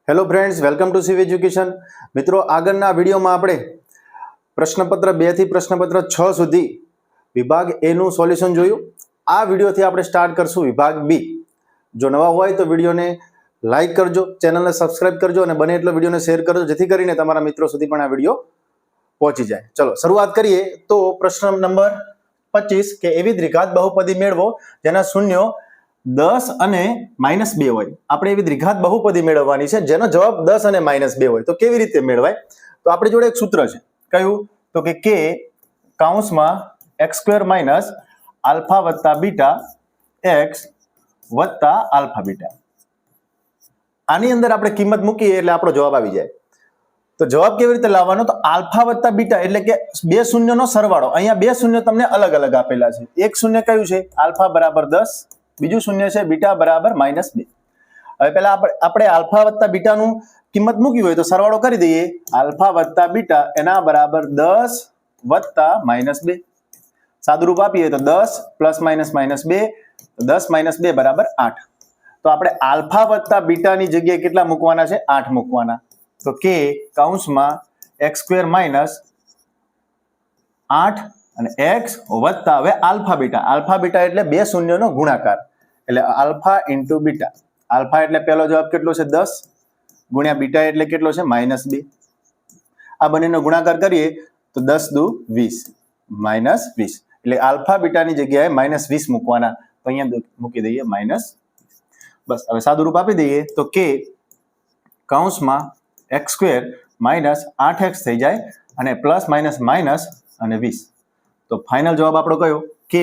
Hello friends, welcome to CV education. મિત્રો, આગળના વિડીયોમાં આપણે પ્રશ્નપત્ર 2 થી પ્રશ્નપત્ર 6 સુધી વિભાગ એ નું સોલ્યુશન જોયું. આ વિડીયોથી આપણે સ્ટાર્ટ કરશું વિભાગ બી. જો નવા હોય તો વિડીયોને લાઇક કરજો, ચેનલને સબસ્ક્રાઇબ કરજો અને બને એટલો વિડીયોને શેર કરજો, જેથી કરીને તમારા મિત્રો સુધી પણ આ વિડીયો પહોંચી જાય. ચલો શરૂઆત કરીએ. તો પ્રશ્ન નંબર 25 કે એવી દ્વિઘાત બહુપદી મેળવો જેના શૂન્યો 10 અને -2 હોય. આપણે એવી દ્વિઘાત બહુપદી મેળવવાની છે જેનો જવાબ 10 અને -2 હોય. તો કેવી રીતે મેળવાય? તો આપણી જોડે એક સૂત્ર છે. કયું? તો કે k કૌંસમાં x² - આલ્ફા વત્તા બીટા x વત્તા આલ્ફા બીટા. આની અંદર આપણે કિંમત મૂકીએ એટલે આપણો જવાબ આવી જાય. તો જવાબ કેવી રીતે લાવવાનો? તો આલ્ફા વત્તા બીટા એટલે કે બે શૂન્યનો સરવાળો. અહીંયા બે શૂન્ય તમને અલગ અલગ આપેલા છે. એક શૂન્ય કયું છે? આલ્ફા બરાબર 10. બીજું શૂન્ય છે બીટા બરાબર -2. હવે પહેલા આપણે આલ્ફા વત્તા બીટાનું કિંમત મૂકી હોય તો સરવાળો કરી દઈએ. આલ્ફા વત્તા બીટા એના બરાબર 10 વત્તા -2. સાદુરૂપ આપીએ તો 10 + -2, 10 - 2 બરાબર 8. તો આપણે આલ્ફા વત્તા બીટાની જગ્યાએ કેટલા મૂકવાના છે? 8 મૂકવાના. તો k કૌંસમાં x² - 8 અને x વત્તા હવે આલ્ફા બીટા. આલ્ફા બીટા એટલે બે શૂન્યનો ગુણાકાર, એટલે આલ્ફા ઇન્ટુ બીટા. આલ્ફા એટલે પહેલો જવાબ કેટલો છે? 10 ગુણ્યા બીટા એટલે કેટલો છે? -2. આ બંનેનો ગુણાકાર કરીએ તો 10 દુ 20 -20. એટલે આલ્ફા બીટાની જગ્યાએ -20 મૂકવાના. તો અહીંયા મૂકી દઈએ -. બસ હવે સાદુરૂપ આપી દઈએ તો k કૌંસમાં x² - 8x થઈ જાય અને પ્લસ માઇનસ માઇનસ અને 20. તો ફાઇનલ જવાબ આપણો કયો? k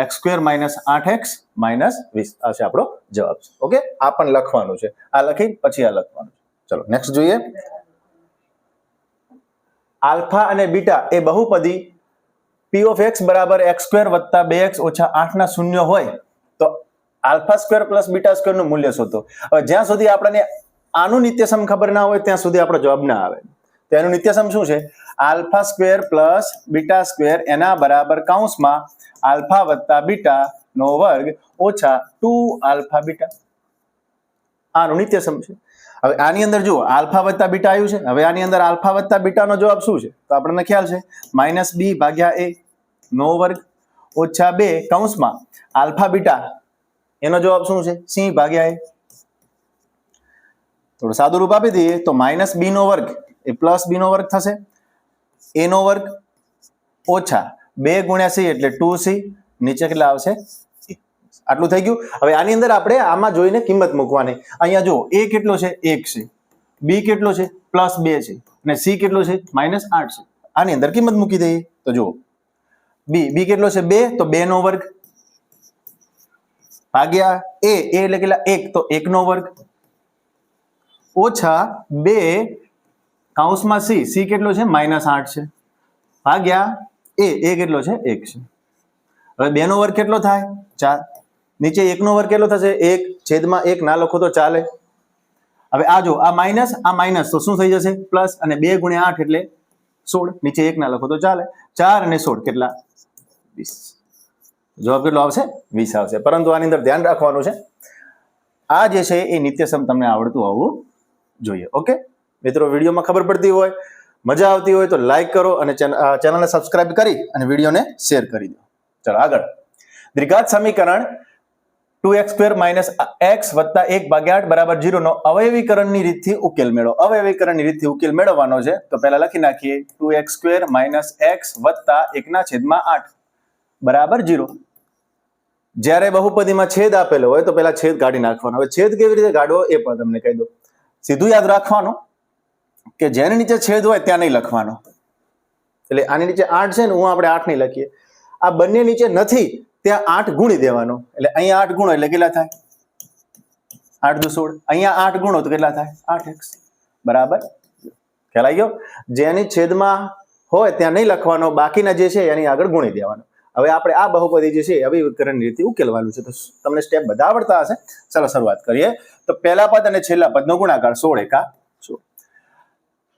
x² - 8x - 20. આ છે આપણો જવાબ. ઓકે, આ પણ લખવાનું છે. આ લખી પછી આ લખવાનું છે. ચલો નેક્સ્ટ જોઈએ. આલ્ફા અને બીટા એ બહુપદી p of x બરાબર x² વત્તા 2x ઓછા 8 ના શૂન્ય હોય તો α² + β² નું મૂલ્ય શોધો. હવે જ્યાં સુધી આપણને આનું નિત્યસમ ખબર ના હોય ત્યાં સુધી આપણો જવાબ ના આવે. તો એનું નિત્યસમ શું છે? α² + β² એના બરાબર કૌંસમાં આલ્ફા વત્તા બીટા નો વર્ગ ઓછા 2α બીટા. આનું નિત્યસમ છે. હવે આની અંદર જુઓ, આલ્ફા વત્તા બીટા આવ્યું છે. હવે આની અંદર આલ્ફા વત્તા બીટાનો જવાબ શું છે? તો આપણને ખ્યાલ છે -b/a નો વર્ગ ઓછા 2 કૌંસમાં આલ્ફા બીટા એનો જવાબ શું છે? c/a. થોડું સાદું રૂપ આપી દઈએ તો -b નો વર્ગ એ +b નો વર્ગ થશે. a નો વર્ગ ઓછા 2 ગુણ્યા c એટલે 2c. નીચે કેટલા આવશે? c. આટલું થઈ ગયું. હવે આની અંદર આપણે આમાં જોઈને કિંમત મૂકવાની. અહીંયા જુઓ, a કેટલો છે? 1 છે. b કેટલો છે? +2 છે. અને c કેટલો છે? -8 છે. આની અંદર કિંમત મૂકી દઈએ તો જુઓ, b કેટલો છે? 2. તો 2 નો વર્ગ ભાગ્યા a એટલે કેટલા? 1. તો 1 નો વર્ગ ઓછા 2 કૌંસમાં c કેટલો છે? -8 છે ભાગ્યા a કેટલો છે? 1 છે. હવે 2 નો વર્ગ કેટલો થાય? 4. નીચે 1 નો વર્ગ કેટલો થશે? 1/1 ના લખો તો ચાલે. હવે આ જો, આ માઇનસ આ માઇનસ તો શું થઈ જશે? પ્લસ. અને 2 ગુણ્યા 8 એટલે 16. નીચે 1 ના લખો તો ચાલે. 4 અને 16 કેટલા? 20. જવાબ કેટલો આવશે? 20 આવશે. પરંતુ આની અંદર ધ્યાન રાખવાનું છે, આ જે છે એ નિત્યસમ તમને આવડતું હોવું જોઈએ. ઓકે મિત્રો, વિડીયોમાં ખબર પડતી હોય, મજા આવતી હોય તો લાઈક કરો અને ચેનલને સબસ્ક્રાઇબ કરી અને વિડીયોને શેર કરી દો. ચલો આગળ. દ્વિઘાત સમીકરણ 2x² - x વત્તા 1/8 બરાબર 0 નો અવયવીકરણની રીતથી ઉકેલ મેળવો. અવયવીકરણની રીતથી ઉકેલ મેળવવાનો છે. તો પહેલા લખી નાખીએ 2x² - x વત્તા 1/8 બરાબર 0. જ્યારે બહુપદીમાં છેદ આપેલો હોય તો પહેલા છેદ કાઢી નાખવાનો. હવે છેદ કેવી રીતે કાઢવો એ પણ તમને કહી દો. સીધું યાદ રાખવાનું કે જેની નીચે છેદ હોય ત્યાં નહીં લખવાનો. એટલે આની નીચે 8 છે ને, હું આપણે 8 નહીં લખીએ. આ બંને નીચે નથી ત્યાં 8 ગુણી દેવાનો. એટલે અહીંયા 8 ગુણો એટલે કેટલા થાય? 8 દુ 16. અહીંયા 8 ગુણો તો કેટલા થાય? 8x બરાબર. ખ્યાલ આવી ગયો? જેની છેદમાં હોય ત્યાં નહીં લખવાનો, બાકીના જે છે એની આગળ ગુણી દેવાનો. હવે આપણે આ બહુપદી જે છે અવયવીકરણની રીતે ઉકેલવાનું છે. તો તમને સ્ટેપ બધા આવડતા હશે. ચાલો શરૂઆત કરીએ. તો પહેલા પદ અને છેલ્લા પદનો ગુણાકાર 16 × 16.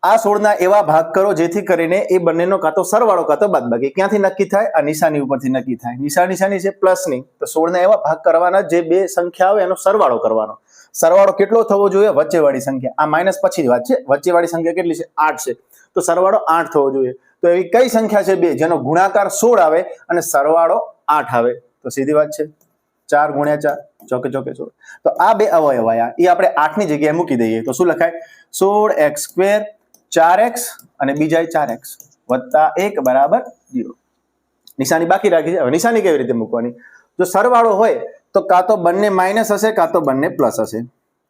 આ 16 ના એવા ભાગ કરો જેથી કરીને એ બંનેનો કાં તો સરવાળો કાં તો બાદબાકી. ક્યાંથી નક્કી થાય? આ નિશાની ઉપરથી નક્કી થાય. નિશાની છે પ્લસની. તો 16 ના એવા ભાગ કરવાના જે બે સંખ્યા આવે એનો સરવાળો કરવાનો. સરવાળો કેટલો થવો જોઈએ? વચ્ચેવાળી સંખ્યા. આ માઇનસ પછી વાત છે. વચ્ચેવાળી સંખ્યા કેટલી છે? 8 છે. તો સરવાળો 8 થવો જોઈએ. તો એવી કઈ સંખ્યા છે બે જેનો ગુણાકાર 16 આવે અને સરવાળો 8 આવે? તો સીધી વાત છે 4 ગુણ્યા 4 ચોકે ચોકે 16. તો આ બે અવયવ આયા એ આપણે 8 ની જગ્યાએ મૂકી દઈએ તો શું લખાય? 16x² 4x અને બીજા 4x વત્તા 1 બરાબર 0. નિશાની બાકી રાખી છે. હવે નિશાની કેવી રીતે મૂકવાની? જો સરવાળો હોય તો કાં તો બંને માઇનસ હશે કાં તો બંને પ્લસ હશે.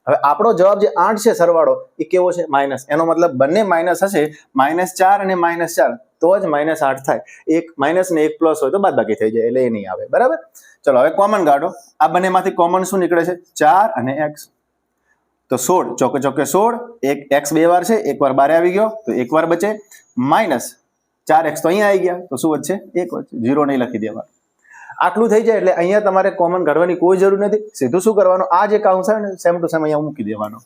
હવે આપણો જવાબ જે 8 છે સરવાળો એ કેવો છે? માઇનસ. એનો મતલબ બંને માઇનસ હશે, -4 અને -4 તો જ -8 થાય. એક માઇનસ ને એક પ્લસ હોય તો બાદબાકી થઈ જાય એટલે એ નહીં આવે. બરાબર. ચલો હવે કોમન કાઢો. આ બંનેમાંથી કોમન શું નીકળે છે? 4 અને x. તો 16 ચોકે ચોકે 16, એક x બે વાર છે, એક વાર બારે આવી ગયો તો એક વાર બચે, -4x તો અહીંયા આવી ગયા તો શું વધશે? 1 વધશે. 0 નહીં લખી દેવા. આટલું થઈ જાય એટલે અહીંયા તમારે કોમન કાઢવાની કોઈ જરૂર નથી. સીધું શું કરવાનું? આ જે કાઉન્સ છે ને સેમ ટુ સેમ અહીંયા મૂકી દેવાનો.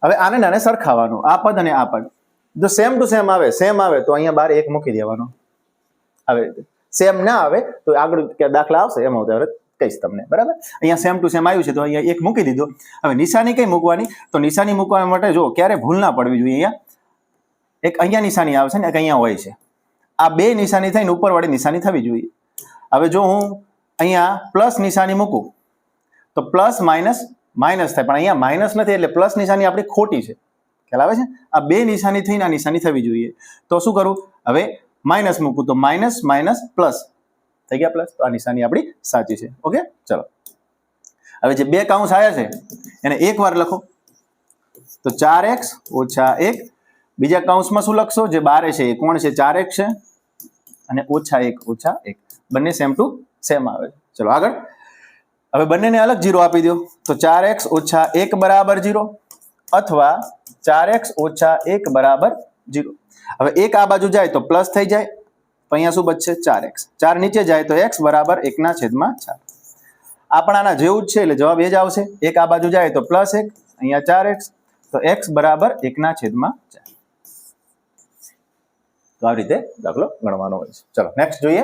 હવે આને નાને સરખાવવાનું, આ પદ અને આ પદ. જો સેમ ટુ સેમ આવે, સેમ આવે તો અહીંયા બાર 1 મૂકી દેવાનો. આવી રીતે. સેમ ના આવે તો આગળ દાખલા આવશે એમાં ત્યારે કહીશ તમને. બરાબર. અહીંયા સેમ ટુ સેમ આવ્યું છે તો અહીંયા 1 મૂકી દીધો. હવે નિશાની કઈ મૂકવાની? તો નિશાની મૂકવા માટે જો ક્યારે ભૂલ ના પડવી જોઈએ. અહીંયા એક અહીંયા નિશાની આવશે ને એક અહીંયા હોય છે. આ બે નિશાની થઈને ઉપરવાળી નિશાની થવી જોઈએ. હવે જો હું અહીંયા પ્લસ નિશાની મૂકું તો પ્લસ માઇનસ માઇનસ થાય, પણ અહીંયા માઇનસ નથી એટલે પ્લસ નિશાની આપણી ખોટી છે. ખ્યાલ આવે છે? આ બે નિશાની થઈને આ નિશાની થવી જોઈએ. તો શું કરું? હવે માઇનસ મૂકું તો માઇનસ માઇનસ પ્લસ થઈ ગયા પ્લસ. તો આ નિશાની આપણી સાચી છે. ઓકે. ચલો હવે જે બે કાઉન્સ આવ્યા છે એને એક વાર લખો તો 4x ઓછા 1. બીજા કાઉન્સમાં શું લખશો? જે બારે છે એ કોણ છે? 4x છે અને ઓછા 1 ઓછા 1. બંને સેમ ટુ સેમ આવે. ચલો આગળ. હવે બંનેને અલગ 0 આપી દો તો 4x ઓછા 1 બરાબર 0 અથવા 4x ઓછા 1 બરાબર 0. હવે 1 આ બાજુ જાય તો પ્લસ થઈ જાય તો અહીંયા શું બચશે? 4x. 4 નીચે જાય તો x બરાબર 1/4. આ પણ આના જેવું જ છે એટલે જવાબ એ જ આવશે. 1 આ બાજુ જાય તો +1, અહીંયા 4x તો x બરાબર 1/4. તો આ રીતે દાખલો ગણવાનો હોય છે. ચલો નેક્સ્ટ જોઈએ.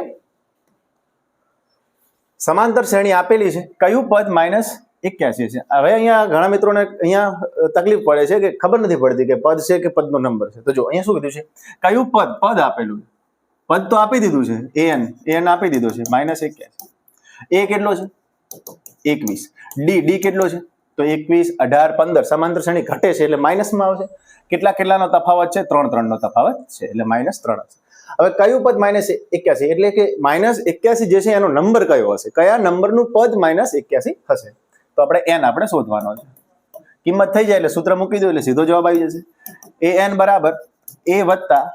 સમાંતર શ્રેણી આપેલી છે. કયું પદ -81 છે? હવે અહીંયા ઘણા મિત્રોને અહીંયા તકલીફ પડે છે કે ખબર નથી પડતી કે પદ છે કે પદનો નંબર છે. તો જો અહીંયા શું કીધું છે? કયું પદ આપેલું છે? પદ તો આપી દીધું છે. an આપી દીધો છે -81. a કેટલો છે? 21. d કેટલો છે? તો 21, 18, 15. સમાંતર શ્રેણી ઘટે છે એટલે માઇનસમાં આવશે. કેટલાનો તફાવત છે? 3 નો તફાવત છે એટલે -3 હશે. હવે કયું પદ -81 એટલે કે -81 જે છે એનો નંબર કયો હશે? કયા નંબરનું પદ -81 હશે? તો આપણે શોધવાનો છે. કિંમત થઈ જાય એટલે સૂત્ર મૂકી દો એટલે સીધો જવાબ આવી જશે. an બરાબર a વત્તા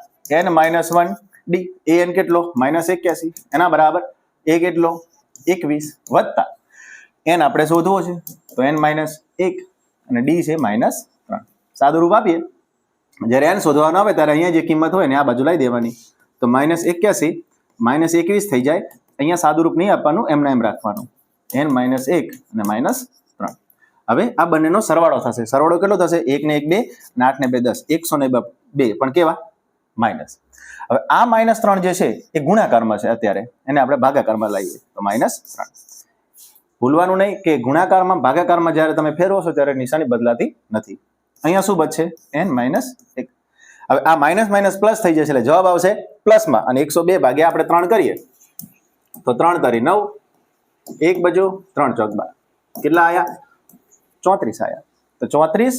n -1 d. an કેટલો? -81. એના બરાબર a કેટલો? 21 વત્તા n આપણે શોધવો છે તો n -1 અને d છે -3. સાદું રૂપ આપીએ. જ્યારે n શોધવાનો આવે ત્યારે અહીંયા જે કિંમત હોય ને આ બાજુ લઈ દેવાની તો -81 -21 થઈ જાય. અહીંયા સાદું રૂપ નહીં આપવાનું, એમને એમ રાખવાનું. n -1 અને -3. હવે આ બંનેનો સરવાળો થશે. સરવાળો કેટલો થશે? 1 ને 1 2 અને 8 ને 2 10. 102 પણ કેવા? માઇનસ. હવે આ -3 જે છે એ ગુણાકારમાં છે અત્યારે, એને આપણે ભાગાકારમાં લાવીએ તો -3. ભૂલવાનું નહીં કે ગુણાકારમાં ભાગાકારમાં જ્યારે તમે ફેરવો છો ત્યારે નિશાની બદલાતી નથી. અહીંયા શું બચશે? n -1. હવે આ માઇનસ માઇનસ પ્લસ થઈ જશે એટલે જવાબ આવશે પ્લસમાં. અને 102 ભાગ્યા આપણે 3 કરીએ તો 3 તારી 9, 1 બજો 3 ચોક 12. કેટલા આયા? 34 આયા. તો 34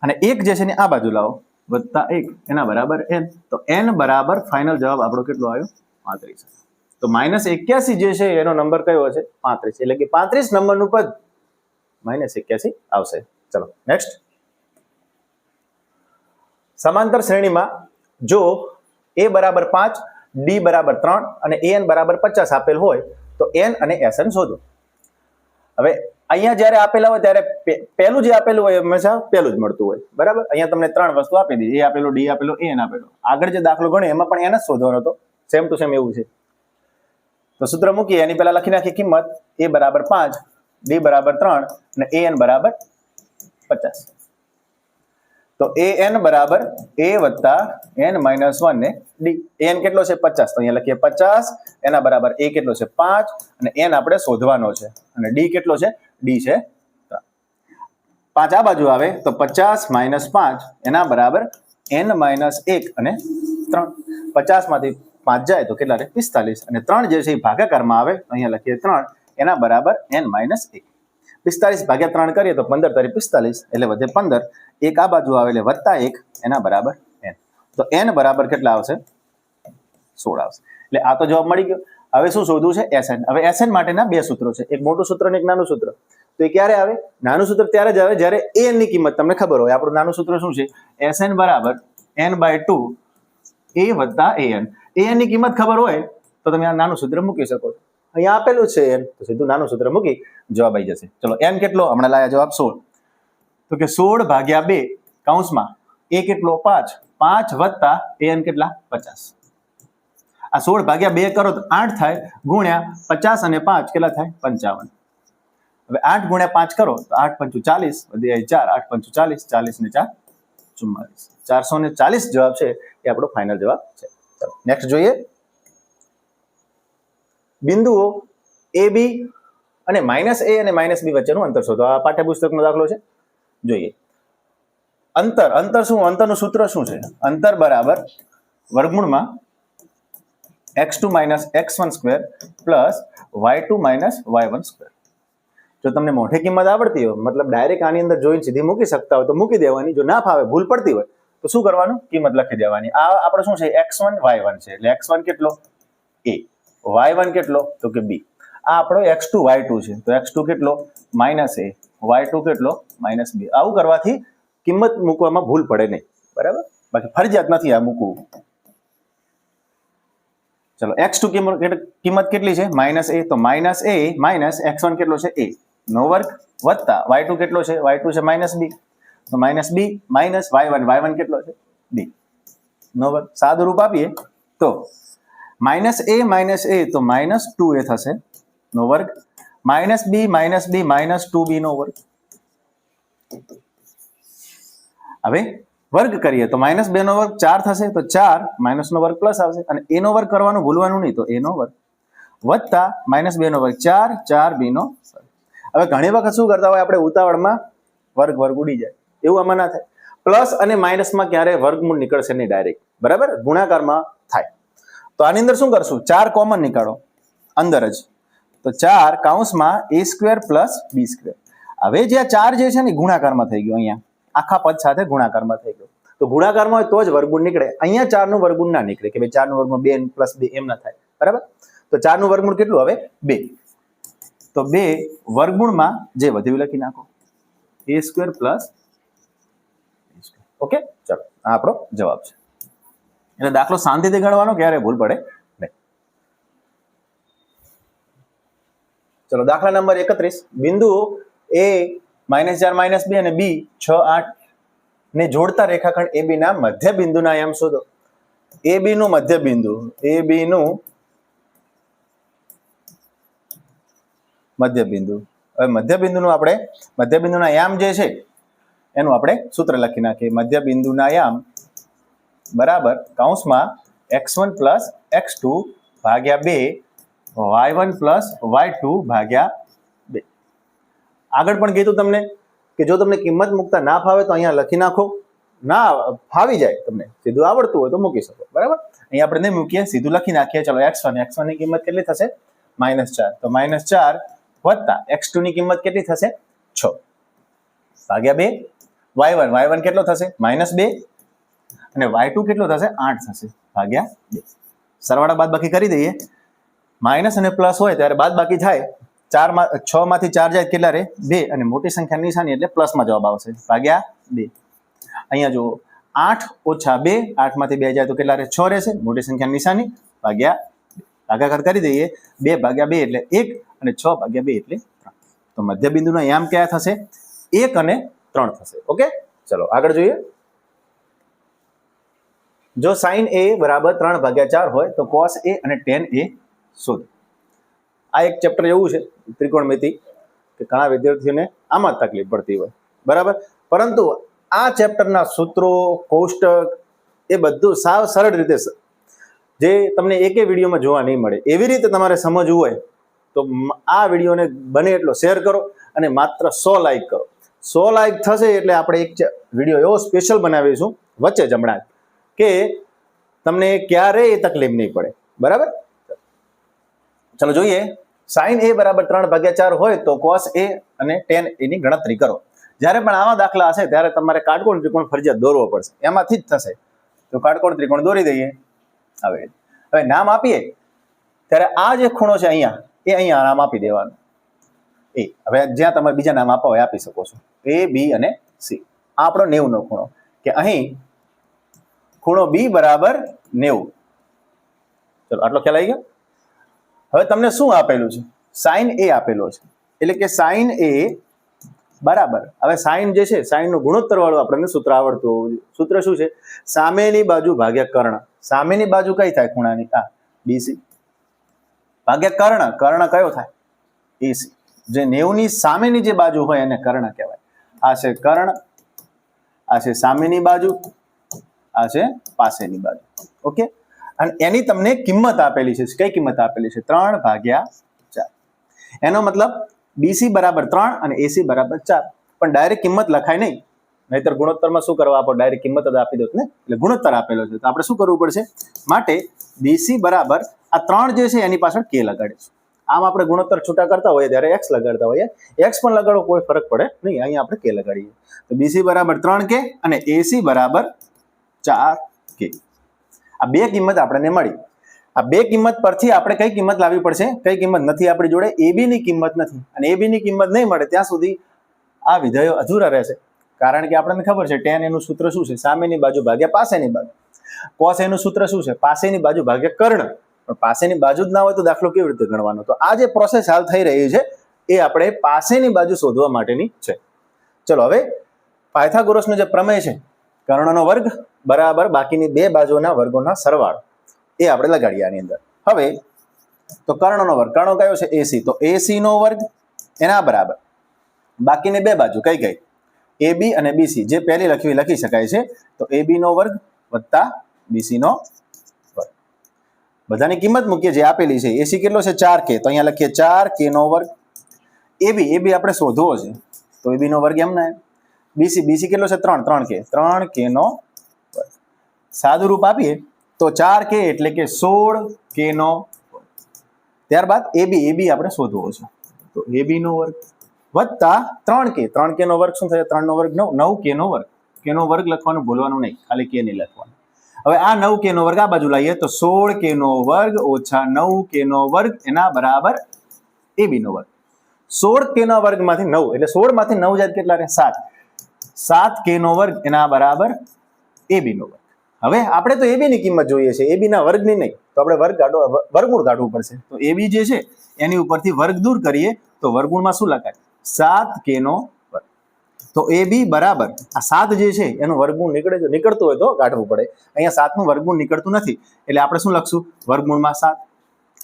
અને 1 જે છે ને આ બાજુ લાવો વત્તા 1 એના બરાબર n. તો n બરાબર ફાઇનલ જવાબ આપણો કેટલો આવ્યો? 35. તો -81 જે છે એનો નંબર કયો હશે? 35. એટલે કે 35 નંબરનું પદ -81 આવશે. ચલો નેક્સ્ટ. સમાંતર શ્રેણીમાં જો a બરાબર 5, d બરાબર 3 અને an બરાબર 50 આપેલ હોય તો n અને sn શોધો. હવે અહીંયા જ્યારે આપેલા હોય ત્યારે પહેલું જે આપેલું હોય હંમેશા પહેલું જ મળતું હોય. બરાબર. અહીંયા તમને 3 વસ્તુ આપી દીધી. a આપેલું, d આપેલું, an આપેલું. આગળ જે દાખલો ગણ્યો એમાં પણ n જ શોધવાનો હતો. સેમ ટુ સેમ એવું છે. તો સૂત્ર મૂકીએ. એની પહેલા લખી નાખીએ કિંમત. a બરાબર 5, d બરાબર 3 અને an બરાબર 50. તો an બરાબર a વત્તા n માઇનસ 1 ને d. an કેટલો છે 50, તો અહીંયા લખીએ 50, એના બરાબર a કેટલો છે 5 અને n આપણે શોધવાનો છે અને d કેટલો છે, d છે 3. 5 આ બાજુ આવે તો 50 માઇનસ 5 એના બરાબર n માઇનસ 1 અને 3. 50 માંથી 5 જાય તો કેટલા રહે 45 અને 3 જે છે એ ભાગાકારમાં આવે, અહીંયા લખીએ 3, એના બરાબર n માઇનસ 1. 45 ભાગ્યા 3 કરીએ તો 15 તારી 45 એટલે વધે 15, 1 આ બાજુ આવે એટલે વત્તા 1 એના બરાબર n. તો n બરાબર કેટલા આવશે 16 આવશે. એટલે આ તો જવાબ મળી ગયો. હવે શું શોધવું છે Sn. હવે Sn માટેના બે સૂત્રો છે, એક મોટું સૂત્ર અને એક નાનું સૂત્ર. તો એ ક્યારે આવે? નાનું સૂત્ર ત્યારે જ આવે જ્યારે an ની કિંમત તમને ખબર હોય. આપણું નાનું સૂત્ર શું છે? Sn બરાબર n/2 a વત્તા an. an ની કિંમત ખબર હોય તો તમે આ નાનું સૂત્ર મૂકી શકો છો. અહીંયા આપેલું છે n, તો સીધું નાનું સૂત્ર મૂકી જવાબ આવી જશે. ચલો n કેટલો હમણાં લાયા જવાબ 16, તો કે 16 ભાગ્યા 2 કૌંસમાં a કેટલો 5, 5 વત્તા an કેટલા 50. આ 16 ભાગ્યા 2 કરો તો 8 થાય, ગુણ્યા 50 અને 5 કેટલા થાય 55. હવે 8 ગુણ્યા 5 કરો તો 8 પંચું 40, વધી 4, 8 પંચું 40, 40 ને 4 44, 440 જવાબ છે એ આપણો ફાઇનલ જવાબ છે. ચલો નેક્સ્ટ જોઈએ. બિંદુઓ a b અને -a અને -b વચ્ચેનું અંતર શોધો. આ પાઠ્યપુસ્તકનો દાખલો છે, જોઈએ. અંતર શું? અંતરનું સૂત્ર શું છે? અંતર બરાબર વર્ગમૂળમાં x2 - x1² plus y2 - y1². જો તમને મોટી કિંમત આવડતી હોય, મતલબ ડાયરેક્ટ આની અંદર જોઈને સીધી મૂકી શકતા હોય તો મૂકી દેવાની. જો ના ફાવે, ભૂલ પડતી હોય તો શું કરવાનું? કિંમત લખી દેવાની. આ આપણે શું છે? x1 y1 છે, એટલે x1 કેટલો a, y1 કેટલો તો કે b. આ આપણો x2 y2 છે, તો x2 કેટલો -a, y2 કેટલો -b. આવું કરવાથી કિંમત મૂકવામાં ભૂલ પડે નહીં, બરાબર? બાકી ફરજિયાત નથી આ મૂકવું. ચલો x2 કિંમત કેટલી છે? -a, તો -a - x1 કેટલો છે a નો વર્ગ વત્તા y2 કેટલો છે? y2 છે -b, તો -b - y1 કેટલો છે b નો વર્ગ. સાદું રૂપ આપીએ તો -a તો -2a થશે નો વર્ગ, -b -2b નો વર્ગ. હવે વર્ગ કરીએ તો -2 નો વર્ગ 4 થશે, તો 4 માઇનસ નો વર્ગ પ્લસ આવશે અને a નો વર્ગ કરવાનું ભૂલવાનું નહીં, તો a નો વર્ગ વત્તા -2 નો વર્ગ 4, 4b નો વર્ગ. હવે ઘણી વખત શું કરતા હોય આપણે ઉતાવળમાં વર્ગ ઉડી જાય, એવું આમાં ના થાય. પ્લસ અને માઇનસમાં ક્યારે વર્ગમૂળ નીકળશે નહીં ડાયરેક્ટ, બરાબર? ગુણાકારમાં થાય. તો આની અંદર શું કરશું? 4 કોમન નીકાળો અંદર જ, તો 4 કૌંસમાં a² પ્લસ b². હવે જે આ 4 જે છે ને ગુણાકારમાં થઈ ગયો, અહીંયા આખા પદ સાથે ગુણાકારમાં થઈ ગયો. તો ગુણાકારમાં હોય તો જ વર્ગમૂળ નીકળે. અહીંયા 4 નું વર્ગમૂળ ના નીકળે કે ભાઈ 4 નું વર્ગમૂળ 2 + 2 એમ ના થાય, બરાબર? તો 4 નું વર્ગમૂળ કેટલું હવે 2, તો 2 વર્ગમૂળમાં જે વધ્યું લખી નાખો a² પ્લસ. ઓકે, ચલો આ આપણો જવાબ છે. એટલે દાખલો શાંતિથી ગણવાનો, ક્યારે ભૂલ પડે નહીં. ચલો દાખલા નંબર 31. બિંદુઓ a -4 -b અને b 6 8 ને જોડતા રેખાખંડ AB ના મધ્ય બિંદુના આયામ શોધો. AB નું મધ્ય બિંદુ, AB નું મધ્ય બિંદુ. હવે મધ્ય બિંદુનું આપણે મધ્ય બિંદુના આયામ જે છે એનું આપણે સૂત્ર લખી નાખીએ. મધ્ય બિંદુના આયામ બરાબર કૌંસમાં x1 પ્લસ x2 ભાગ્યા 2 y1 પ્લસ y2 ભાગ્યા 2. આગળ પણ કીધું તમને કે જો તમને કિંમત મૂકતા ના ફાવે તો અહીંયા લખી નાખો, ના ફાવી જાય તમને સીધું આવડતું હોય તો મૂકી શકો, બરાબર? અહીંયા આપણે નહીં મૂકીએ, સીધું લખી નાખીએ. ચલો x1 ની કિંમત કેટલી થશે? -4, તો -4 વત્તા x2 ની કિંમત કેટલી થશે? 6 ભાગ્યા 2 y1 કેટલો થશે? -2 અને y2 કેટલો થશે? 8 થશે ભાગ્યા 2. સરવાળા બાદ બાકી કરી દઈએ. માઇનસ અને પ્લસ હોય ત્યારે બાદ બાકી થાય. 6 માંથી 4 જાય કેટલા રહે? 2 અને મોટી સંખ્યાની નિશાની એટલે પ્લસમાં જવાબ આવશે ભાગ્યા 2. અહીંયા જુઓ 8 ઓછા 2, 8 માંથી 2 જાય તો કેટલા રહે? 6 રહેશે, મોટી સંખ્યાની નિશાની ભાગ્યા 2. ભાગાકાર કરી દઈએ. 2 ભાગ્યા 2 એટલે 1 અને 6 ભાગ્યા 2 એટલે 3. તો મધ્ય બિંદુના આયામ કયા થશે? 1 અને 3 થશે. ઓકે, ચલો આગળ જોઈએ. જો sin a બરાબર 3/4 હોય તો cos a અને tan a શોધો. આ એક ચેપ્ટર એવું છે ત્રિકોણમિતિ કે ઘણા વિદ્યાર્થીઓને આમાં જ તકલીફ પડતી હોય, બરાબર? પરંતુ આ ચેપ્ટરના સૂત્રો, કોષ્ટક એ બધું સાવ સરળ રીતે જે તમને એકે વિડીયોમાં જોવા નહીં મળે એવી રીતે તમારે સમજવું હોય તો આ વિડીયોને બને એટલો શેર કરો અને માત્ર 100 લાઈક કરો. 100 લાઈક થશે એટલે આપણે એક વિડીયો એવો સ્પેશિયલ બનાવીશું વચ્ચે જ હમણાં કે તમને ક્યારેય તકલીફ નહીં પડે. બરાબર? ચલો જોઈએ. sin a બરાબર 3/4 હોય તો cos a અને tan a ની ગણતરી કરો. જ્યારે પણ આવા દાખલા હશે ત્યારે તમારે કાટકોણ ત્રિકોણ ફરજિયાત દોરવો પડશે. એમાંથી જ થશે. તો કાટકોણ ત્રિકોણ દોરી દઈએ. હવે નામ આપીએ ત્યારે આ જે ખૂણો છે અહીંયા નામ આપી દેવાનું. હવે જ્યાં તમે બીજા નામ આપવા હોય આપી શકો છો. A, B અને C. આ આપણો 90 નો ખૂણો કે અહીં ખૂણો B બરાબર 90. ચલો આટલો ખ્યાલ આવી ગયો. હવે તમને શું આપેલું છે? sin a આપેલો છે. એટલે કે sin a બરાબર, હવે sin જે છે sin નું ગુણોત્તર વાળું આપણને સૂત્ર આવડતું હોવું જોઈએ. સૂત્ર શું છે? સામેની બાજુ ભાગ્યા કર્ણ. સામેની બાજુ કઈ થાય ખૂણાની? આ BC ભાગ્યા કર્ણ. કર્ણ કયો થાય? AC. જે 90 ની સામેની જે બાજુ હોય એને કર્ણ કહેવાય. આ છે કર્ણ, આ છે સામેની બાજુ, આ છે પાસેની બાજુ. ઓકે, અને એની તમને કિંમત આપેલી છે. કઈ કિંમત આપેલી છે? 3/4. એનો મતલબ BC બરાબર 3 અને AC બરાબર 4. પણ ડાયરેક્ટ કિંમત લખાય નહીં, નહીતર ગુણોત્તરમાં શું કરવા આપો? ડાયરેક્ટ કિંમત જ આપી દો ને. એટલે ગુણોત્તર આપેલો છે તો આપણે શું કરવું પડશે? માટે BC બરાબર આ 3 જે છે એની પાછળ K લગાડીશું. આમ આપણે ગુણોત્તર છૂટા કરતા હોઈએ ત્યારે x લગાડતા હોઈએ. x પણ લગાડો કોઈ ફરક પડે નહીં, અહીંયા આપણે K લગાડીએ. તો BC બરાબર 3K અને AC બરાબર 4K. આ બે કિંમત આપણને મળી. આ બે કિંમત પરથી આપણે કઈ કિંમત લાવવી પડશે? કઈ કિંમત નથી આપણી જોડે? AB ની કિંમત નથી. અને AB ની કિંમત નહીં મળે ત્યાં સુધી આ વિધેયો અધૂરા રહેશે. કારણ કે આપણને ખબર છે tan એનું સૂત્ર શું છે? સામેની બાજુ ભાગ્યા પાસેની બાજુ. cos એનું સૂત્ર શું છે? પાસેની બાજુ ભાગ્યા કર્ણ. પણ પાસેની બાજુ જ ના હોય તો દાખલો કેવી રીતે ગણવાનો? તો આ જે પ્રોસેસ હાલ થઈ રહી છે એ આપણે પાસેની બાજુ શોધવા માટેની છે. ચલો હવે પાયથાગોરસનો જે પ્રમેય છે, કર્ણનો વર્ગ બરાબર બાકીની બે બાજુના વર્ગોના સરવાળો, એ આપણે લગાડીએ આની અંદર. હવે તો કર્ણનો વર્ગ, કર્ણ કયો છે? AC. તો AC નો વર્ગ એના બરાબર બાકીની બે બાજુ કઈ AB અને BC જે પહેલી લખી શકાય છે. તો AB નો વર્ગ વત્તા BC નો વર્ગ. બધાની કિંમત મૂકીએ જે આપેલી છે. AC કેટલો છે? 4K. તો અહીંયા લખીએ 4K નો વર્ગ. AB આપણે શોધવો છે તો AB નો વર્ગ એમ ના. BC કેટલો છે? 3K. 3K નો વર્ગ. સાદું રૂપ આપીએ તો 4K એટલે કે 16K નો વર્ગ. ત્યારબાદ AB આપણે શોધવો છે તો AB નો વર્ગ વત્તા 3K નો વર્ગ શું થશે? 3 નો વર્ગ 9K નો વર્ગ. K નો વર્ગ લખવાનું ભૂલવાનું નહીં, ખાલી K નહીં લખવાનું. હવે આ 9K નો વર્ગ આ બાજુ લાવીએ તો 16K નો વર્ગ ઓછા 9K નો વર્ગ એના બરાબર AB નો વર્ગ. 16K ના વર્ગમાંથી 9 એટલે 16 માંથી 9 જાય કેટલા રહે? 7. 7K નો વર્ગ એના બરાબર AB નો વર્ગ. હવે આપણે તો AB ની કિંમત જોઈએ છે, AB ના વર્ગની નહીં. તો આપણે વર્ગમૂળ કાઢવું પડશે. તો AB જે છે એની ઉપરથી વર્ગ દૂર કરીએ તો વર્ગમૂળમાં શું લખાય? 7K નો વર્ગ. તો AB બરાબર આ 7 જે છે એનું વર્ગમૂળ નીકળતું હોય તો કાઢવું પડે. અહીંયા 7 નું વર્ગમૂળ નીકળતું નથી એટલે આપણે શું લખશું? વર્ગમૂળમાં 7.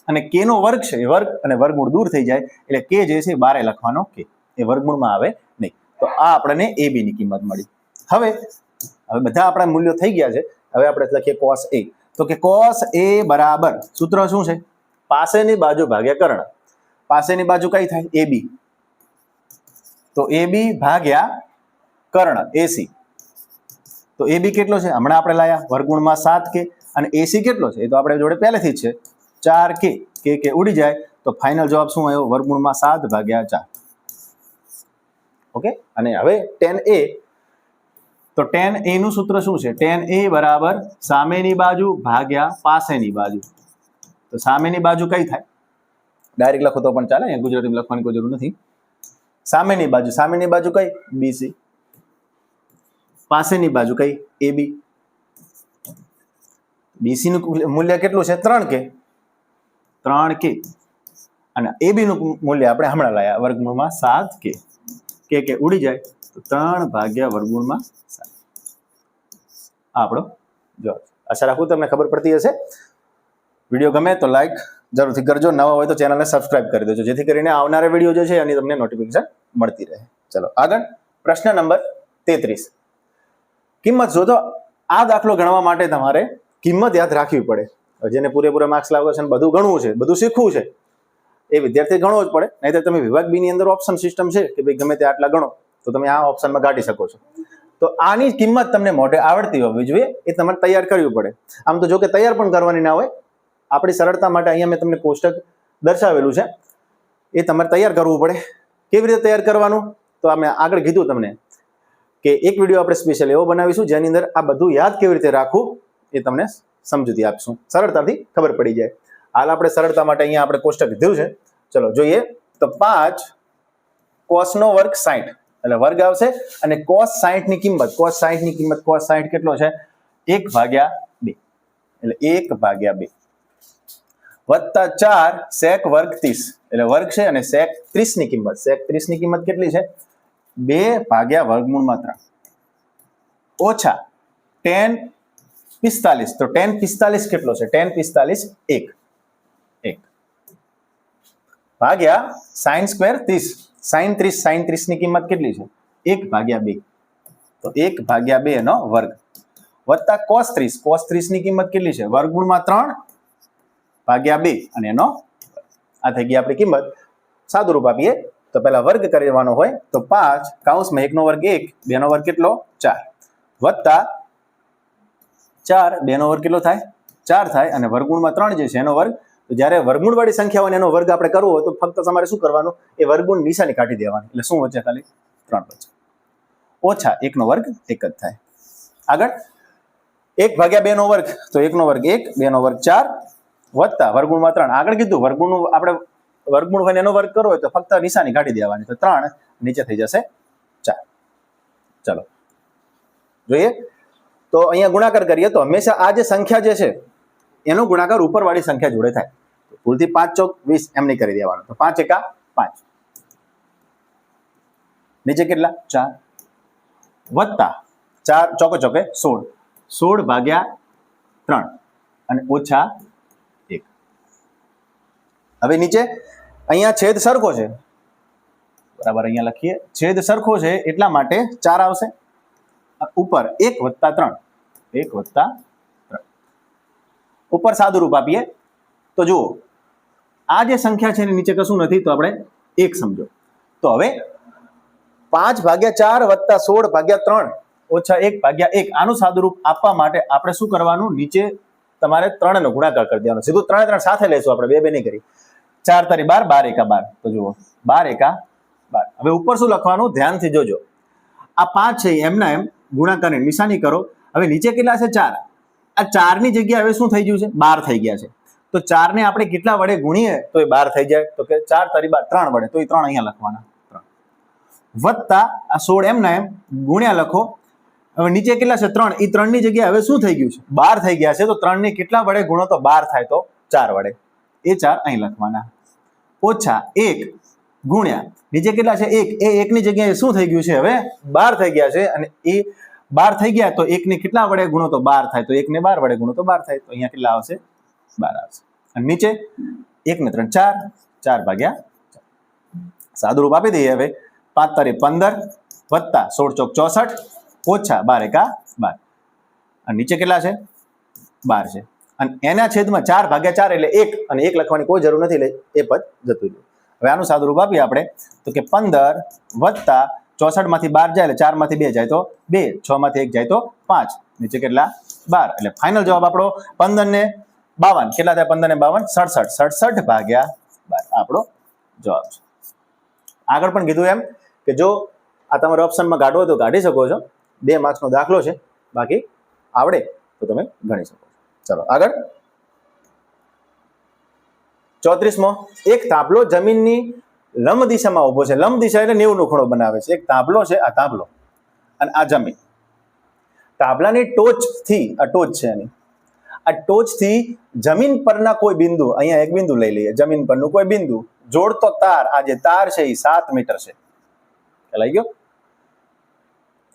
અને K નો વર્ગ છે એ વર્ગ અને વર્ગમૂળ દૂર થઈ જાય એટલે K જે છે બારે લખવાનો K, એ વર્ગમૂળમાં આવે નહીં. તો આ આપણને AB ની કિંમત મળી. હવે બધા આપણા મૂલ્યો થઈ ગયા છે. હવે આપણે લખીએ cos A. તો કે cos A બરાબર સૂત્ર શું છે? પાસેની બાજુ ભાગ્યા કર્ણ. પાસેની બાજુ કઈ થાય? AB. તો AB ભાગ્યા કર્ણ AC. તો AB કેટલો છે? હમણાં આપણે લાયા વર્ગમૂળમાં 7K. અને AC કેટલો છે? એ તો આપણે જોડે પહેલેથી જ છે 4K. K ઉડી જાય તો ફાઇનલ જવાબ શું આવ્યો? વર્ગમૂળમાં 7/4. ઓકે. અને હવે tan A. તો tan A નું સૂત્ર શું છે? tan A બરાબર સામેની બાજુ ભાગ્યા પાસેની બાજુ. તો સામેની બાજુ કઈ થાય? ડાયરેક્ટ લખો તો પણ ચાલે, અહીંયા ગુજરાતીમાં લખવાની કોઈ જરૂર નથી. સામેની બાજુ કઈ? BC. પાસેની બાજુ કઈ? AB. BC નું મૂલ્ય કેટલું છે? 3K. અને AB નું મૂલ્ય આપણે હમણાં લાયા વર્ગમૂળમાં 7K. K ઉડી જાય તો 3/વર્ગમૂળમાં 7. આપણો જવાબ. આશા રાખું તમને ખબર પડતી હશે. વિડીયો ગમે તો લાઈક જરૂરથી કરજો. નવા હોય તો ચેનલને સબસ્ક્રાઇબ કરી દેજો જેથી કરીને આવનારા વિડીયો જે છે એની તમને નોટિફિકેશન મળતી રહે. ચલો આગળ પ્રશ્ન નંબર 33. કિંમત શોધો. આ દાખલો ગણવા માટે તમારે કિંમત યાદ રાખવી પડે. જેને પૂરેપૂરા માર્ક્સ લાવવા છે, બધું ગણવું છે, બધું શીખવું છે, એ વિદ્યાર્થી ગણવો જ પડે. નહીં તો તમે વિભાગ બી ની અંદર ઓપ્શન સિસ્ટમ છે કે ભાઈ ગમે તે આટલા ગણો, તો તમે આ ઓપ્શનમાં કાઢી શકો છો. તો આની કિંમત તમને મોઢે આવડતી હોવી જોઈએ, એ તમારે તૈયાર કરવી પડે. આમ તો જો કે તૈયાર પણ કરવાની ના હોય, આપણી સરળતા માટે અહીંયા મેં તમને કોષ્ટક દર્શાવેલું છે, એ તમારે તૈયાર કરવું પડે. કેવી રીતે તૈયાર કરવાનું? તો અમે આગળ કીધું તમને કે એક વિડીયો આપણે સ્પેશિયલ એવો બનાવીશું જેની અંદર આ બધું યાદ કેવી રીતે રાખવું એ તમને સમજૂતી આપશું, સરળતાથી ખબર પડી જાય. હાલ આપણે સરળતા માટે અહીંયા આપણે કોષ્ટક લીધું છે. ચલો જોઈએ. તો 5 કોસનો વર્ગ 60 એટલે વર્ગ આવશે, અને કોસ 60 ની કિંમત, કોસ 60 ની કિંમત, કોસ 60 કેટલો છે? 1/2 એટલે 1/2 વત્તા 4 સેક વર્ગ 30 એટલે વર્ગ છે, અને સેક 30 ની કિંમત, સેક 30 ની કિંમત કેટલી છે? 2/√3 ઓછા tan 45. તો tan 45 કેટલો છે? tan 45 1 ભાગ્યા sin સ્ક્વેર 30, sin 30 ની કિંમત કેટલી છે? 1/2. તો 1/2 નો વર્ગ વત્તા cos 30 ની કિંમત કેટલી છે? √3/2 અને એનો આ થઈ ગઈ આપણી કિંમત. સાદું રૂપ આપીએ તો પહેલા વર્ગ કરવાનો હોય તો 5 કૌંસમાં 1 નો વર્ગ 1, 2 નો વર્ગ કેટલો? 4 વત્તા 4, 2 નો વર્ગ કેટલો થાય? 4 થાય, અને √3 જે છે એનો વર્ગ. તો જ્યારે વર્ગમૂળ વાળી સંખ્યા હોય એનો વર્ગ આપણે કરવો હોય તો ફક્ત તમારે શું કરવાનું? એ વર્ગમૂળ નિશાની કાઢી દેવાની. એટલે શું વચ્ચે? ખાલી 3 વચ્ચે. ઓછા 1 નો વર્ગ 1 જ થાય. આગળ 1/2 નો વર્ગ, તો 1 નો વર્ગ 1, 2 નો વર્ગ 4 વત્તા √3. આગળ કીધું વર્ગમૂળનું આપણે વર્ગમૂળ હોય એનો વર્ગ કરવો હોય તો ફક્ત નિશાની કાઢી દેવાની. તો 3 નીચે થઈ જશે 4. ચલો જોઈએ. તો અહીંયા ગુણાકાર કરીએ તો હંમેશા આ જે સંખ્યા જે છે એનો ગુણાકાર ઉપરવાળી સંખ્યા જોડે થાય. ભૂલથી 5 ચોક 20 એમ નહીં કરી દેવાનું. તો 5 એકા 5, નીચે કેટલા? 4 વત્તા 4 ચોકે ચોકે 16/3 અને ઓછા 1. હવે નીચે અહીંયા છેદ સરખો છે, બરાબર? અહીંયા લખીએ છેદ સરખો છે એટલા માટે 4 આવશે. ઉપર 1+3, 1+3 ઉપર સાદું રૂપ આપીએ તો જુઓ આ જે સંખ્યા છે એની નીચે કશું નથી, તો આપણે 1 સમજો. તો હવે 5/4 વત્તા 16/3 ઓછા 1/1 આનું સાદું રૂપ આપવા માટે આપણે શું કરવાનું? નીચે તમારે 3 નો ગુણાકાર કરી દેવાનો. સીધું 3 સાથે લેશું આપણે, 2 નહીં કરી. 4 તારી 12, 12 એકા 12. તો જુઓ 12 એકા 12. હવે ઉપર શું લખવાનું? ધ્યાનથી જોજો. આ 5 છે એમના એમ ગુણાકારની નિશાની કરો. હવે નીચે કેટલા છે? 4. આ 4 ની જગ્યાએ હવે શું થઈ ગયું છે? 12 થઈ ગયા છે. તો 4 ને આપણે કેટલા વડે ગુણીએ તો એ 12 થઈ જાય? તો કે 4 તારી 12, 3 વડે, તો એ 3 અહીંયા લખવાના. 3 વત્તા આ 16 એમના એમ ગુણ્યા લખો. હવે નીચે કેટલા છે? 3. એ 3 ની જગ્યાએ હવે શું થઈ ગયું છે? 12 થઈ ગયા છે. તો 3 ને કેટલા વડે ગુણો તો 12 થાય? તો 4 વડે. એ 4 અહીં લખવાના. ઓછા 1 ગુણ્યા નીચે કેટલા છે? 1. એ 1 ની જગ્યાએ શું થઈ ગયું છે? હવે 12 થઈ ગયા છે, અને એ 12 થઈ ગયા તો 1 ને કેટલા વડે ગુણો તો 12 થાય? તો 1 ને 12 વડે ગુણો તો 12 થાય. તો અહીંયા કેટલા આવશે? 12 આવશે. અને નીચે 1 ને 3 4, 4/4 સાદું રૂપ આપી દઈએ. હવે 5 તારી 15 વત્તા 16 ચોક 64 ઓછા 12 એકા 12. અને નીચે કેટલા છે? 12 છે. અને એના છેદમાં 4/4 એટલે 1, અને 1 લખવાની કોઈ જરૂર નથી, એ પદ જતું રહ્યું. હવે આનું સાદું રૂપ આપીએ આપણે તો કે 15 વત્તા 64 માંથી 12 જાય એટલે 4 માંથી 2 જાય તો 2, 6 માંથી 1 જાય તો 5. નીચે કેટલા? 12. એટલે ફાઇનલ જવાબ આપણો 15 ને 52 કેટલા થાય? 15 ને 52 67. 67/12 આપણો જવાબ છે. આગળ પણ કીધું એમ કે જો આ તમારે ઓપ્શનમાં કાઢવો તો કાઢી શકો છો. 2 માર્ક્સનો દાખલો છે, બાકી આવડે તો તમે ગણી શકો. ચલો આગળ 34મો. એક તાંબલો જમીનની લંબ દિશામાં ઉભો છે. લંબ દિશા એટલે 90 નો ખૂણો બનાવે છે. એક તાંબલો છે, આ તાંબલો, અને આ જમીન. તાંબલાની ટોચથી, આ ટોચ છે એની, આ ટોચથી જમીન પરના કોઈ બિંદુ, અહીંયા એક બિંદુ લઈ લઈએ, જમીન પરનું કોઈ બિંદુ જોડતો તાર, આ જે તાર છે એ 7 મીટર છે. ખ્યાલ આવી ગયો?